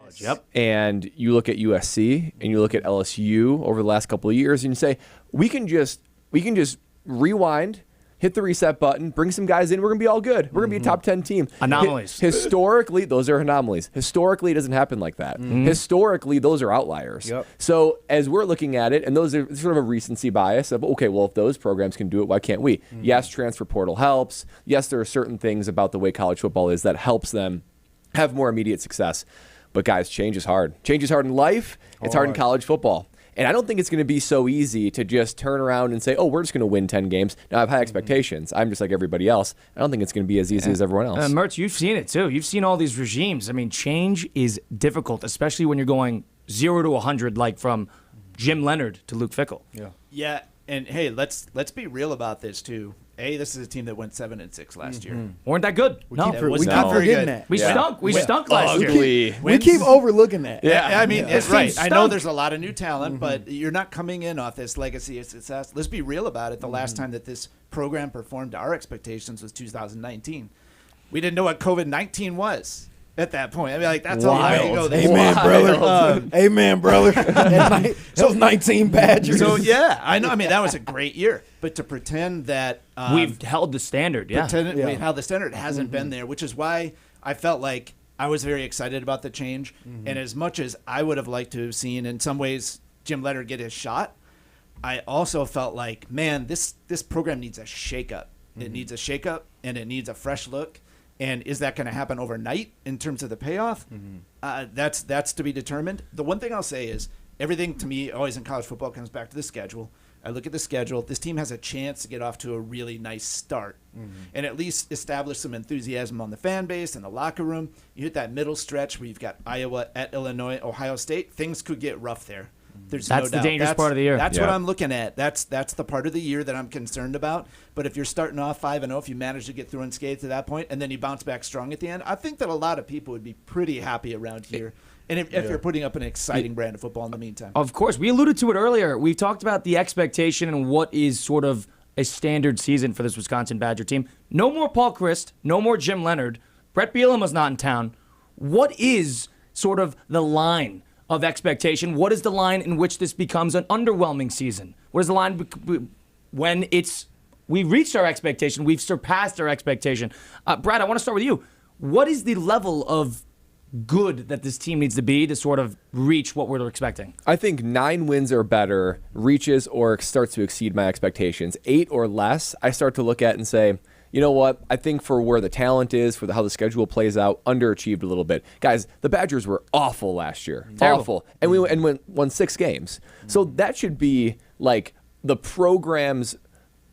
college. Yep. And you look at USC and you look at LSU over the last couple of years, and you say we can just rewind, hit the reset button, bring some guys in. We're going to be all good. We're going to be a top 10 team. Anomalies. Historically, those are anomalies. Historically, it doesn't happen like that. Historically, those are outliers. Yep. So as we're looking at it, and those are sort of a recency bias of, okay, well, if those programs can do it, why can't we? Yes, transfer portal helps. Yes, there are certain things about the way college football is that helps them have more immediate success. But guys, change is hard. Change is hard in life. It's hard in college football. And I don't think it's going to be so easy to just turn around and say, oh, we're just going to win 10 games. Now, I have high expectations. I'm just like everybody else. I don't think it's going to be as easy as everyone else. Mertz, you've seen it, too. You've seen all these regimes. I mean, change is difficult, especially when you're going 0 to 100, like from Jim Leonard to Luke Fickell. Yeah, and hey, let's be real about this, too. This is a team that went 7-6 last year. Weren't that good? No. It was we not keep very forgetting good. that. We stunk. We stunk last year. We keep overlooking that. Yeah, I mean, it's This team right. I know stunk. there's a lot of new talent, but you're not coming in off this legacy of success. Let's be real about it. The last time that this program performed to our expectations was 2019. We didn't know what COVID-19 was at that point. I mean, like, that's how long ago this Amen, was. brother. Amen, brother. Those 19 Badgers. So, yeah, I know. I mean, that was a great year. But to pretend that We've held the standard, yeah. we held the standard hasn't been there, which is why I felt like I was very excited about the change. And as much as I would have liked to have seen, in some ways, Jim Leonard get his shot, I also felt like, man, this program needs a shakeup. It needs a shakeup, and it needs a fresh look. And is that going to happen overnight in terms of the payoff? That's to be determined. The one thing I'll say is everything to me always in college football comes back to the schedule. I look at the schedule. This team has a chance to get off to a really nice start and at least establish some enthusiasm on the fan base and the locker room. You hit that middle stretch where you've got Iowa at Illinois, Ohio State. Things could get rough there. There's That's no the doubt. dangerous part of the year. That's Yeah. what I'm looking at. That's the part of the year that I'm concerned about. But if you're starting off 5-0, if you manage to get through unscathed to that point, and then you bounce back strong at the end, I think that a lot of people would be pretty happy around here. And if you're putting up an exciting brand of football in the meantime. Of course. We alluded to it earlier. We've talked about the expectation and what is sort of a standard season for this Wisconsin Badger team. No more Paul Chryst. No more Jim Leonard. Brett Bielema's not in town. What is sort of the line of expectation? What is the line in which this becomes an underwhelming season? What is the line when we've reached our expectation, we've surpassed our expectation? Brad, I want to start with you. What is the level of good that this team needs to be to sort of reach what we're expecting? I think 9 wins or better reaches or starts to exceed my expectations. 8 or less, I start to look at and say, you know what? I think for where the talent is, for how the schedule plays out, underachieved a little bit. Guys, the Badgers were awful last year. Terrible. Awful. And we won 6 games. So that should be like the program's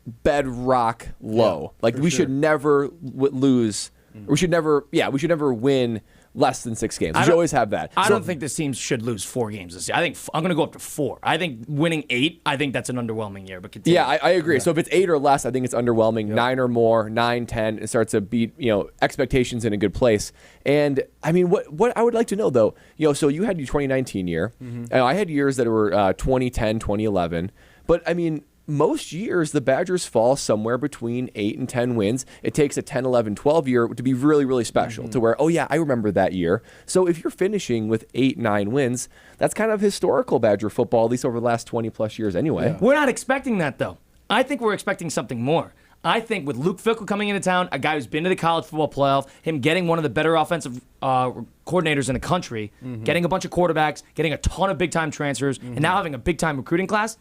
bedrock low. We should never lose. We should never win less than 6 games. We should always have that. I don't think this team should lose 4 games this year. I think I'm going to go up to 4. I think winning 8, I think that's an underwhelming year. But continue. Yeah, I agree. Yeah. So if it's 8 or less, I think it's underwhelming. 9 or more, 9, 10, it starts to beat expectations in a good place. And I mean, what I would like to know though, so you had your 2019 year. I had years that were 2010, 2011. But I mean, most years, the Badgers fall somewhere between 8 and 10 wins. It takes a 10, 11, 12 year to be really, really special to where, oh, yeah, I remember that year. So if you're finishing with 8, 9 wins, that's kind of historical Badger football, at least over the last 20-plus years anyway. Yeah. We're not expecting that, though. I think we're expecting something more. I think with Luke Fickell coming into town, a guy who's been to the college football playoff, him getting one of the better offensive coordinators in the country, getting a bunch of quarterbacks, getting a ton of big-time transfers, and now having a big-time recruiting class,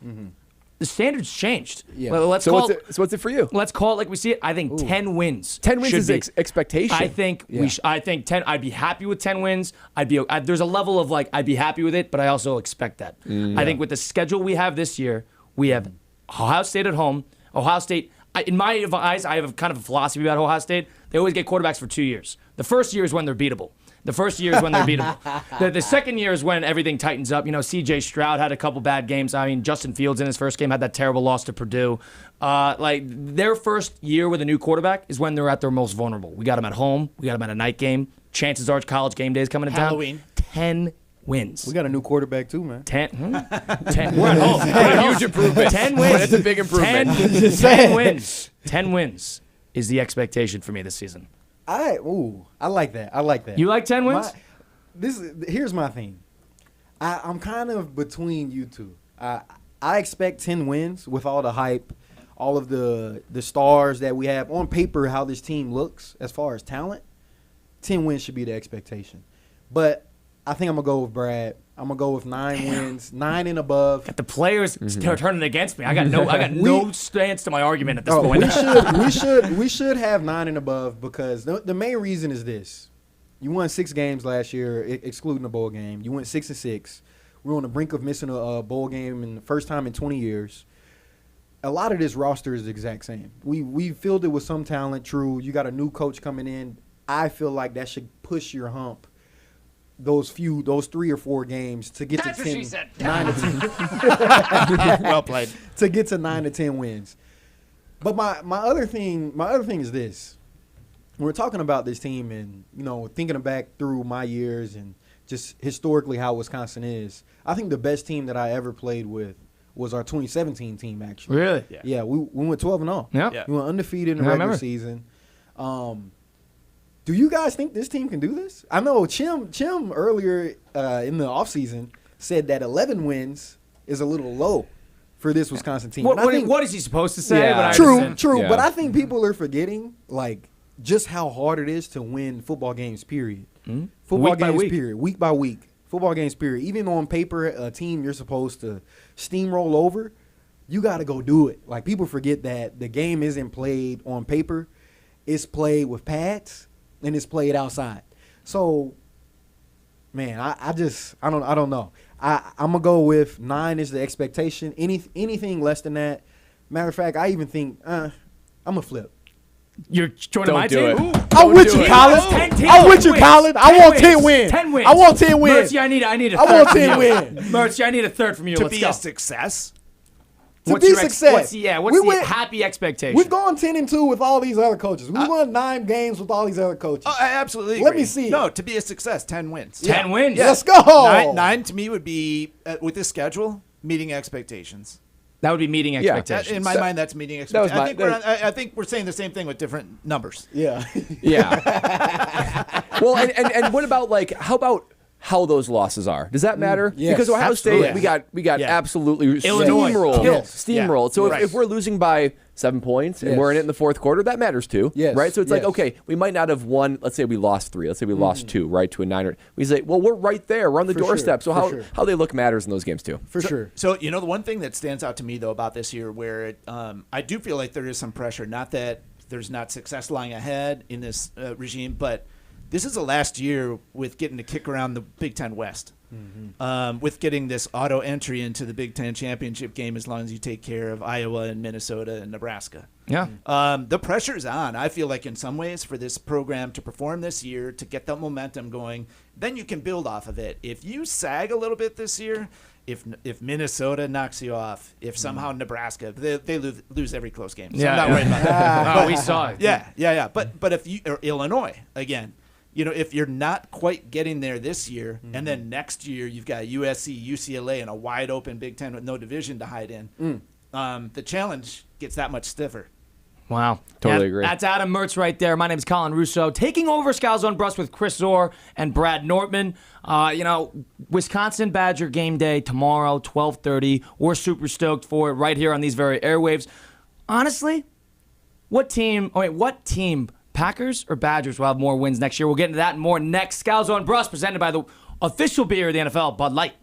the standards changed. Yeah. Well, what's it for you? Let's call it like we see it. I think 10 wins. 10 wins is expectation. I think I think 10. I'd be happy with 10 wins. There's a level of I'd be happy with it, but I also expect that. I think with the schedule we have this year, we have Ohio State at home. Ohio State, in my eyes, I have kind of a philosophy about Ohio State. They always get quarterbacks for 2 years. The first year is when they're beatable. The first year is when they're beatable. The second year is when everything tightens up. C.J. Stroud had a couple bad games. I mean, Justin Fields in his first game had that terrible loss to Purdue. Their first year with a new quarterback is when they're at their most vulnerable. We got them at home. We got them at a night game. Chances are college game day is coming to town. Halloween. 10 wins. We got a new quarterback too, man. 10. We're at home. What a huge improvement. 10 wins. That's a big improvement. 10 wins. 10 wins is the expectation for me this season. I like that. You like 10 wins? Here's my thing. I'm kind of between you two. I expect 10 wins with all the hype, all of the stars that we have on paper, how this team looks as far as talent. 10 wins should be the expectation. But I think I'm going to go with Brad. I'm going to go with 9 wins, 9 and above. The players are turning against me. I got no stance to my argument at this point. We should have 9 and above because the main reason is this. You won 6 games last year, excluding the bowl game. You went 6-6. We're on the brink of missing a bowl game in the first time in 20 years. A lot of this roster is the exact same. We filled it with some talent, true. You got a new coach coming in. I feel like that should push your hump those 3 or 4 games to get That's to what 10, she said. 9 to 10. Well played. To get to 9 to 10 wins. But my other thing is this. When we're talking about this team and, thinking back through my years and just historically how Wisconsin is, I think the best team that I ever played with was our 2017 team, actually. Really? Yeah, we went 12-0. Yeah. We went undefeated in the I regular remember. season. Do you guys think this team can do this? I know Chim earlier in the offseason said that 11 wins is a little low for this Wisconsin team. What is he supposed to say? Yeah. But I True, understand. Yeah. but I think people are forgetting just how hard it is to win football games, period. Football Week by games, week. period. Week by week. Football games, period. Even on paper, a team you're supposed to steamroll over, you got to go do it. Like, people forget that the game isn't played on paper. It's played with pads, and it's played outside. So, man, I don't know. I'm going to go with 9 is the expectation. Anything less than that. Matter of fact, I even think I'm going to flip. You're joining Don't my do team? it. Ooh. I'm with do you, it. Colin. I'm with you, Colin. I want 10 wins. 10 wins. I want 10 wins. Mercy, I need a I third want from 10 you. wins. Mercy, I need a third from you. To Let's be go. a success. To be success. What's We the went- happy expectation? We've gone 10-2 with all these other coaches. We won 9 games with all these other coaches. Oh, I absolutely Let agree. me see. No, to be a success, 10 wins. 10 wins. Let's go. 9 to me would be, with this schedule, meeting expectations. That would be meeting expectations. In my mind, that's meeting that was expectations. my- I think we're saying the same thing with different numbers. Yeah. Yeah. Well, and what about how those losses are? Does that matter? Yes, Because Ohio absolutely. State, we got Yeah. absolutely Illinois. steamrolled. Yes. Steamrolled. So Right. if we're losing by 7 points and Yes. we're in it in the fourth quarter, that matters too. Yes. Right? So it's like, Yes. okay, we might not have won. Let's say we lost 3. Let's say we lost 2, right, to a 9. We say, well, we're right there. We're on the For sure. doorstep. So For sure. how they look matters in those games too. For sure. So, the one thing that stands out to me, though, about this year where I do feel like there is some pressure, not that there's not success lying ahead in this regime, but this is the last year with getting to kick around the Big Ten West. With getting this auto entry into the Big Ten championship game as long as you take care of Iowa and Minnesota and Nebraska. Yeah. The pressure's on, I feel like, in some ways, for this program to perform this year, to get that momentum going. Then you can build off of it. If you sag a little bit this year, if Minnesota knocks you off, if somehow Nebraska, they lose every close game. So I'm not worried about that. Oh, we saw it. Yeah. But if you, or Illinois, again, if you're not quite getting there this year, and then next year you've got USC, UCLA, and a wide open Big Ten with no division to hide in, the challenge gets that much stiffer. Wow. Totally agree. That's Adam Mertz right there. My name is Colin Russo. Taking over Scalzo and Brust with Chris Zorr and Brad Nortman. Wisconsin Badger game day tomorrow, 12:30. We're super stoked for it right here on these very airwaves. Honestly, what team, Packers or Badgers, will have more wins next year? We'll get into that and more next. Scalzo and Brust, presented by the official beer of the NFL, Bud Light.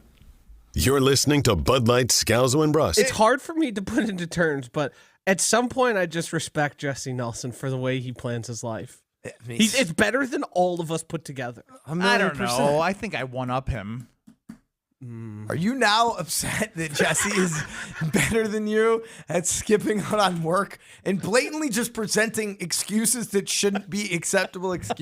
You're listening to Bud Light, Scalzo and Brust. It's hard for me to put into terms, but at some point I just respect Jesse Nelson for the way he plans his life. It's better than all of us put together. I don't know. I think I one-up him. Are you now upset that Jesse is better than you at skipping out on work and blatantly just presenting excuses that shouldn't be acceptable excuses?